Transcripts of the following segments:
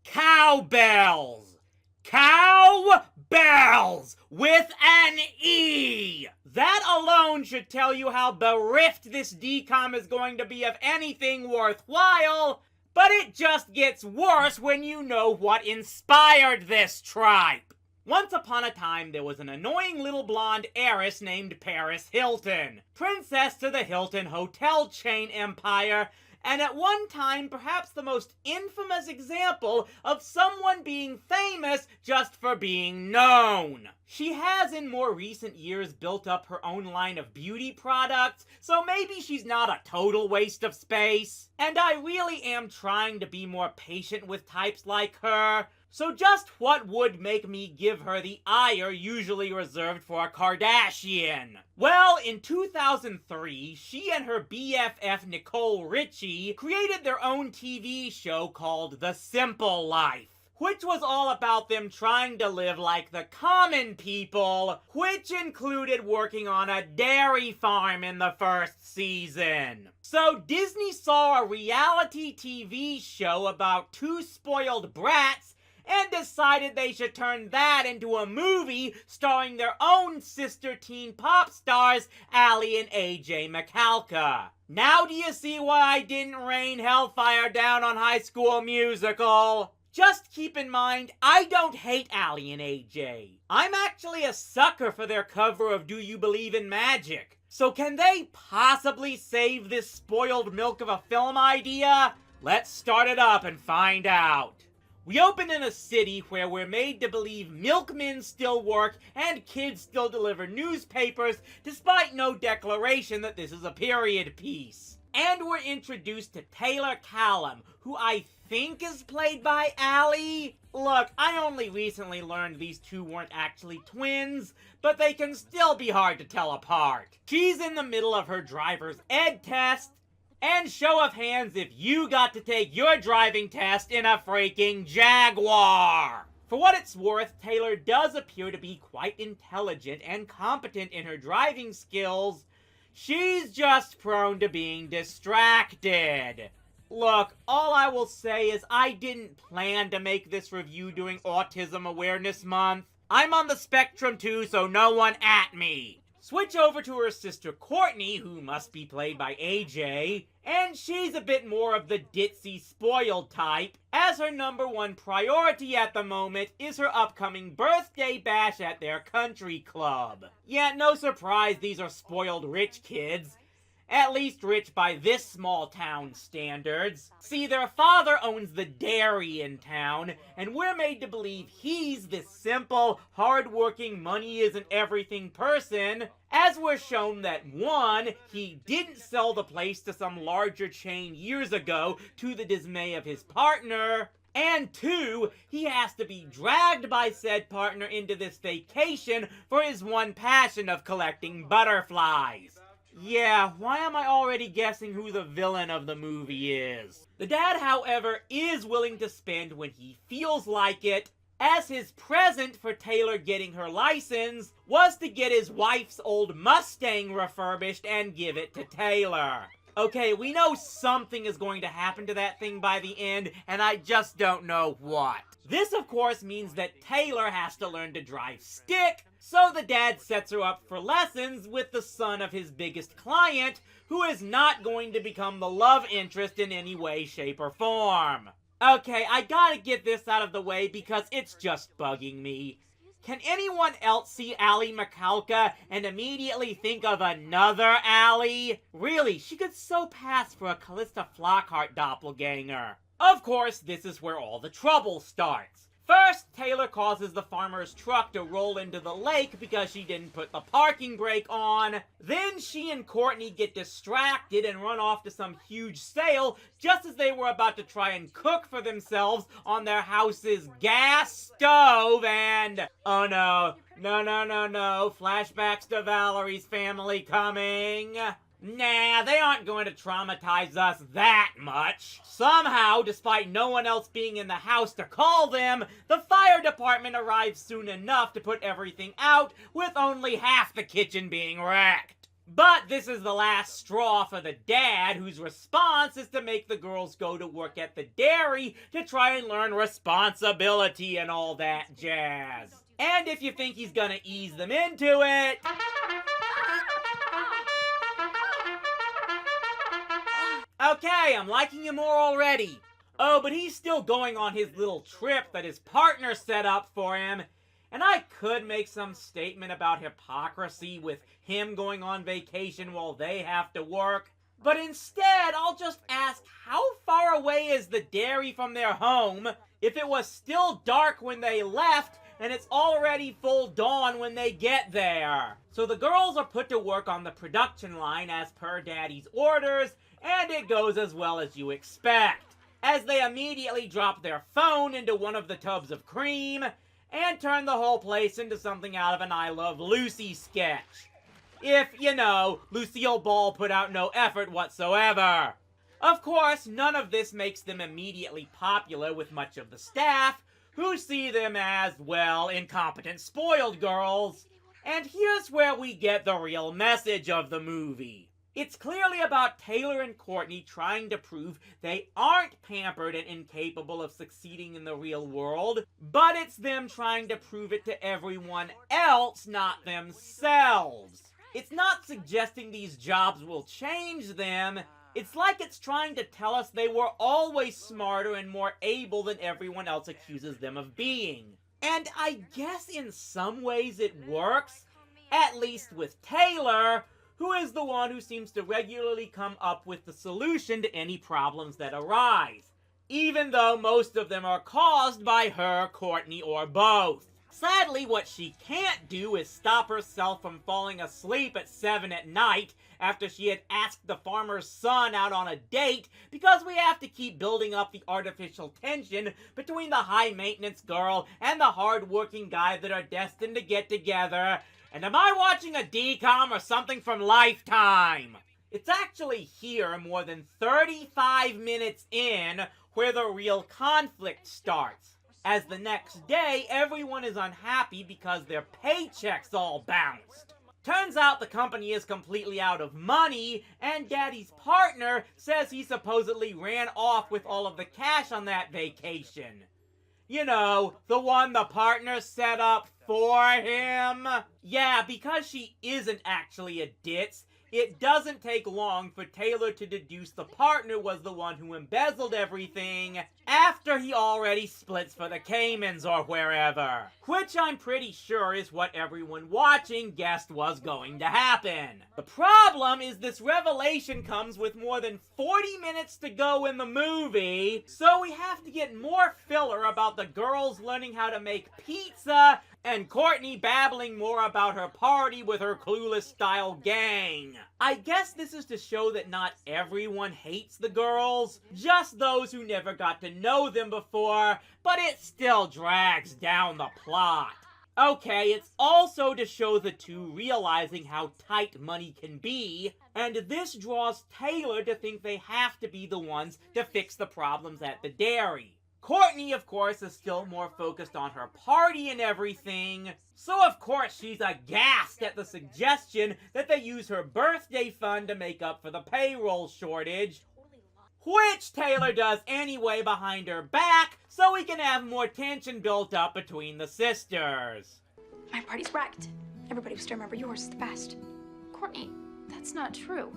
Cowbells! Cowbells! With an E! That alone should tell you how bereft this DCOM is going to be of anything worthwhile, but it just gets worse when you know what inspired this tripe. Once upon a time, there was an annoying little blonde heiress named Paris Hilton, princess to the Hilton hotel chain empire, and at one time perhaps the most infamous example of someone being famous just for being known. She has in more recent years built up her own line of beauty products, so maybe she's not a total waste of space. And I really am trying to be more patient with types like her. So just what would make me give her the ire usually reserved for a Kardashian? Well, in 2003, she and her BFF Nicole Richie created their own TV show called The Simple Life, which was all about them trying to live like the common people, which included working on a dairy farm in the first season. So Disney saw a reality TV show about two spoiled brats and decided they should turn that into a movie starring their own sister teen pop stars, Allie and AJ McCalca. Now do you see why I didn't rain hellfire down on High School Musical? Just keep in mind, I don't hate Allie and AJ. I'm actually a sucker for their cover of Do You Believe in Magic. So can they possibly save this spoiled milk of a film idea? Let's start it up and find out. We open in a city where we're made to believe milkmen still work and kids still deliver newspapers, despite no declaration that this is a period piece. And we're introduced to Taylor Callum, who I think is played by Allie. Look, I only recently learned these two weren't actually twins, but they can still be hard to tell apart. She's in the middle of her driver's ed test, and show of hands if you got to take your driving test in a freaking Jaguar! For what it's worth, Taylor does appear to be quite intelligent and competent in her driving skills. She's just prone to being distracted. Look, all I will say is I didn't plan to make this review during Autism Awareness Month. I'm on the spectrum too, so no one at me. Switch over to her sister Courtney, who must be played by AJ, and she's a bit more of the ditzy, spoiled type, as her number one priority at the moment is her upcoming birthday bash at their country club. Yeah, no surprise these are spoiled rich kids. At least rich by this small town standards. See, their father owns the dairy in town, and we're made to believe he's this simple, hard-working, money-isn't-everything person, as we're shown that 1, he didn't sell the place to some larger chain years ago to the dismay of his partner, and 2, he has to be dragged by said partner into this vacation for his one passion of collecting butterflies. Yeah, why am I already guessing who the villain of the movie is? The dad, however, is willing to spend when he feels like it, as his present for Taylor getting her license was to get his wife's old Mustang refurbished and give it to Taylor. Okay, we know something is going to happen to that thing by the end, and I just don't know what. This, of course, means that Taylor has to learn to drive stick, so the dad sets her up for lessons with the son of his biggest client, who is not going to become the love interest in any way, shape, or form. Okay, I gotta get this out of the way because it's just bugging me. Can anyone else see Allie McCalca and immediately think of another Allie? Really, she could so pass for a Callista Flockhart doppelganger. Of course, this is where all the trouble starts. First, Taylor causes the farmer's truck to roll into the lake because she didn't put the parking brake on. Then she and Courtney get distracted and run off to some huge sale just as they were about to try and cook for themselves on their house's gas stove and... oh no, no, flashbacks to Valerie's family coming. Nah, they aren't going to traumatize us that much. Somehow, despite no one else being in the house to call them, the fire department arrives soon enough to put everything out, with only half the kitchen being wrecked. But this is the last straw for the dad, whose response is to make the girls go to work at the dairy to try and learn responsibility and all that jazz. And if you think he's gonna ease them into it... Okay, I'm liking him more already. Oh, but he's still going on his little trip that his partner set up for him. And I could make some statement about hypocrisy with him going on vacation while they have to work. But instead, I'll just ask, how far away is the dairy from their home if it was still dark when they left and it's already full dawn when they get there? So the girls are put to work on the production line as per Daddy's orders, and it goes as well as you expect, as they immediately drop their phone into one of the tubs of cream and turn the whole place into something out of an I Love Lucy sketch. If, you know, Lucille Ball put out no effort whatsoever. Of course, none of this makes them immediately popular with much of the staff, who see them as, well, incompetent spoiled girls. And here's where we get the real message of the movie. It's clearly about Taylor and Courtney trying to prove they aren't pampered and incapable of succeeding in the real world, but it's them trying to prove it to everyone else, not themselves. It's not suggesting these jobs will change them. It's like it's trying to tell us they were always smarter and more able than everyone else accuses them of being. And I guess in some ways it works, at least with Taylor, who is the one who seems to regularly come up with the solution to any problems that arise, even though most of them are caused by her, Courtney, or both. Sadly, what she can't do is stop herself from falling asleep at 7 at night after she had asked the farmer's son out on a date, because we have to keep building up the artificial tension between the high-maintenance girl and the hard-working guy that are destined to get together. And am I watching a DCOM or something from Lifetime? It's actually here, more than 35 minutes in, where the real conflict starts. As the next day, everyone is unhappy because their paychecks all bounced. Turns out the company is completely out of money, and Daddy's partner says he supposedly ran off with all of the cash on that vacation. You know, the one the partner set up for him? Yeah, because she isn't actually a ditz, it doesn't take long for Taylor to deduce the partner was the one who embezzled everything after he already splits for the Caymans or wherever. Which I'm pretty sure is what everyone watching guessed was going to happen. The problem is this revelation comes with more than 40 minutes to go in the movie, so we have to get more filler about the girls learning how to make pizza and Courtney babbling more about her party with her clueless-style gang. I guess this is to show that not everyone hates the girls, just those who never got to know them before, but it still drags down the plot. Okay, it's also to show the two realizing how tight money can be, and this draws Taylor to think they have to be the ones to fix the problems at the dairy. Courtney, of course, is still more focused on her party and everything, so of course she's aghast at the suggestion that they use her birthday fund to make up for the payroll shortage, which Taylor does anyway behind her back, so we can have more tension built up between the sisters. My party's wrecked. Everybody will still remember yours is the best. Courtney, that's not true.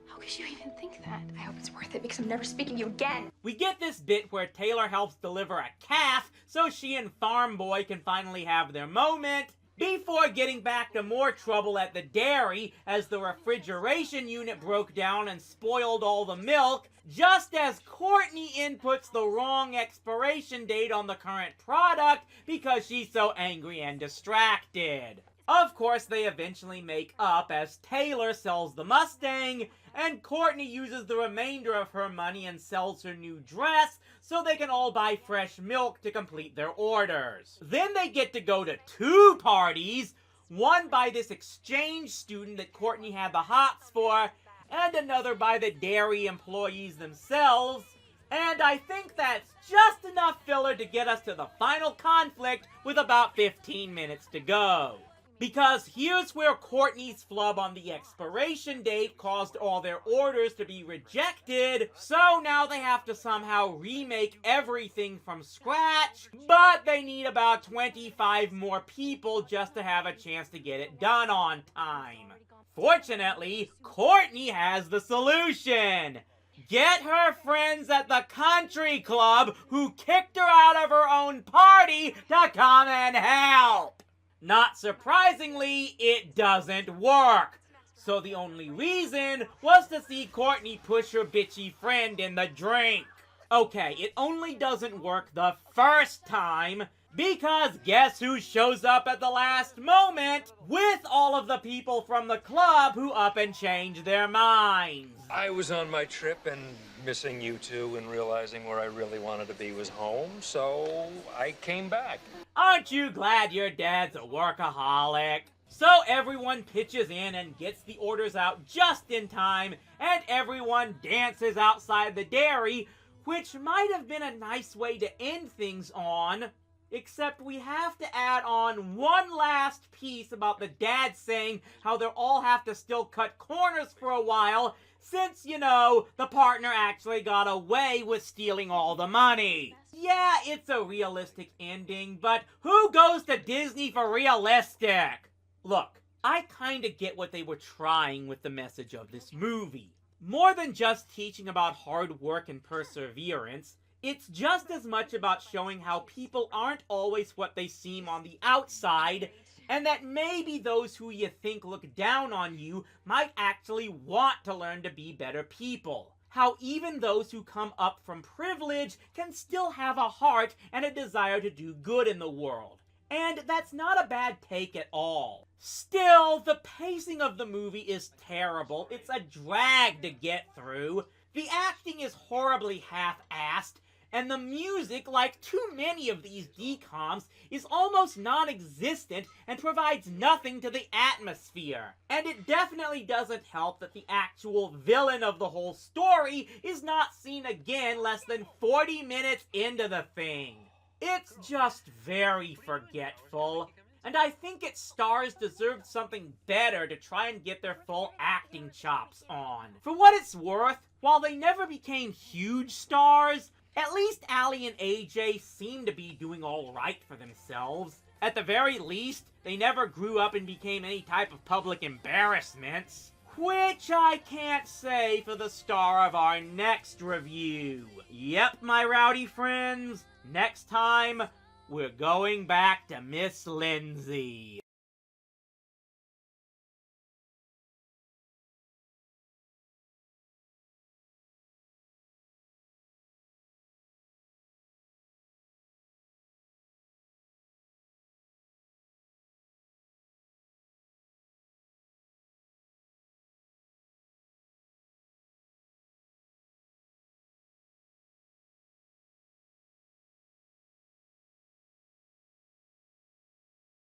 How could you even think that? I hope it's worth it because I'm never speaking to you again. We get this bit where Taylor helps deliver a calf so she and Farm Boy can finally have their moment, before getting back to more trouble at the dairy as the refrigeration unit broke down and spoiled all the milk, just as Courtney inputs the wrong expiration date on the current product because she's so angry and distracted. Of course, they eventually make up as Taylor sells the Mustang, and Courtney uses the remainder of her money and sells her new dress so they can all buy fresh milk to complete their orders. Then they get to go to two parties, one by this exchange student that Courtney had the hots for, and another by the dairy employees themselves. And I think that's just enough filler to get us to the final conflict with about 15 minutes to go. Because here's where Courtney's flub on the expiration date caused all their orders to be rejected, so now they have to somehow remake everything from scratch, but they need about 25 more people just to have a chance to get it done on time. Fortunately, Courtney has the solution. Get her friends at the country club who kicked her out of her own party to come and help. Not surprisingly, it doesn't work. So the only reason was to see Courtney push her bitchy friend in the drink. Okay, it only doesn't work the first time, because guess who shows up at the last moment with all of the people from the club who up and change their minds. I was on my trip and missing you two and realizing where I really wanted to be was home, so I came back. Aren't you glad your dad's a workaholic? So everyone pitches in and gets the orders out just in time, and everyone dances outside the dairy, which might have been a nice way to end things on, except we have to add on one last piece about the dad saying how they'll all have to still cut corners for a while, since, you know, the partner actually got away with stealing all the money. Yeah, it's a realistic ending, but who goes to Disney for realistic? Look, I kinda get what they were trying with the message of this movie. More than just teaching about hard work and perseverance, it's just as much about showing how people aren't always what they seem on the outside, and that maybe those who you think look down on you might actually want to learn to be better people. How even those who come up from privilege can still have a heart and a desire to do good in the world. And that's not a bad take at all. Still, the pacing of the movie is terrible. It's a drag to get through. The acting is horribly half-assed, and the music, like too many of these DCOMs, is almost non-existent and provides nothing to the atmosphere. And it definitely doesn't help that the actual villain of the whole story is not seen again less than 40 minutes into the thing. It's just very forgetful, and I think its stars deserved something better to try and get their full acting chops on. For what it's worth, while they never became huge stars, at least Allie and AJ seem to be doing alright for themselves. At the very least, they never grew up and became any type of public embarrassments. Which I can't say for the star of our next review. Yep, my rowdy friends, next time, we're going back to Miss Lindsay.